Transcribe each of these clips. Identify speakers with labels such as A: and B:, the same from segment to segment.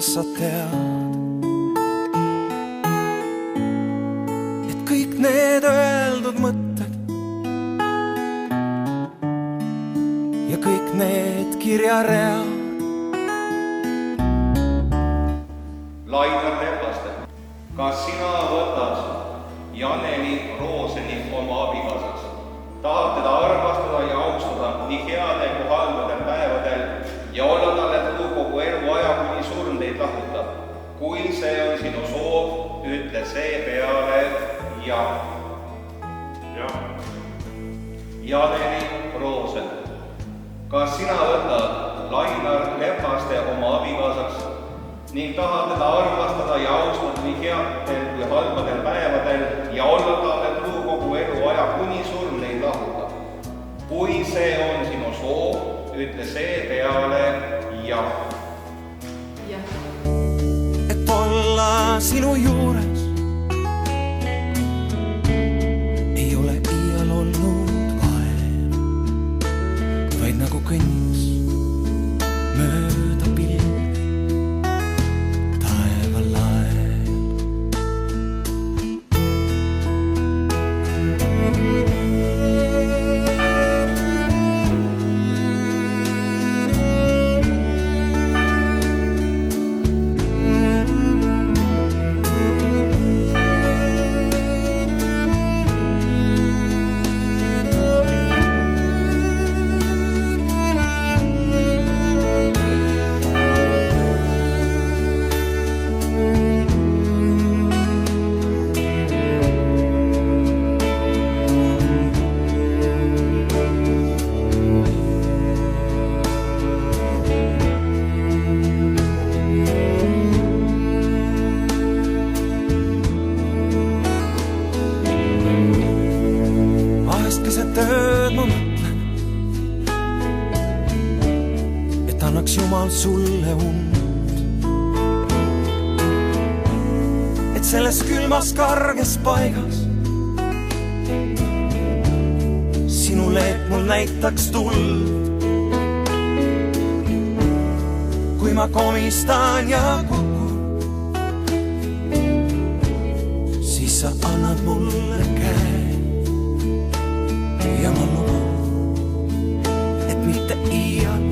A: kas sa tead, et kõik need öeldud mõtted ja kõik need kirjaread
B: Lainar Lepaste, kas sina võtad Janeli Rooseni oma abikaasaks? Tahad teda armastada ja austada nii headel kui halbadel päevadel ja olla talle truu kogu eluaja, kuni surm teid lahutab? Kui see on sinu soov, ütle seepeale jah. Janeli Roosen, kas sina võtad Lainar Lepaste oma abikaasaks ning tahad teda armastada ja austada nii headel kui halbadel päevadel ja olla talle truu kogu eluaja, kuni surm neid lahutab? Kui see on sinu soov, ütle seepeale jah.
A: Et olla sinu juures ei ole iial olnud vaev, vaid nagu kõnniks mööda pilv tööd ma mõtlen, et annaks Jumal sulle und, et selles külmas karges paigas sinu leep mul näitaks tuld. Kui ma komistan ja kukun, siis sa annad mulle käe ja ma luban, et mitte iial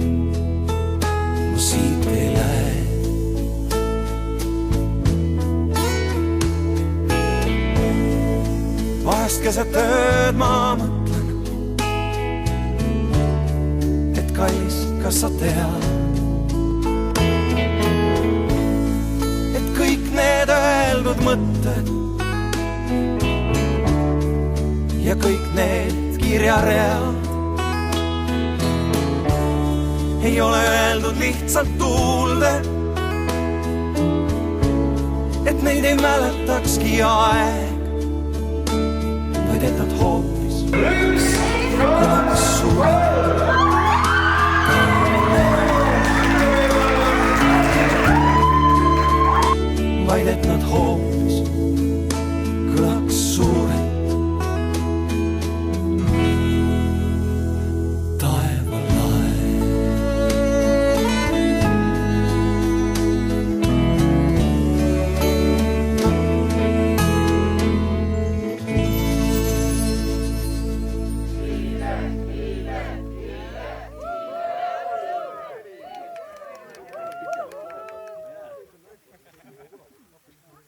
A: ma siit ei lähe. Vahest keset ööd ma mõtlen, et kallis, kas sa tead, et kõik need öeldud mõtted ja kõik need kirjaread ei ole öeldud lihtsalt tuulde, et neid ei mäletakski aeg, vaid et nad hoopis kõlaks sulle. Vaid et nad hoopis kõlaks sulle.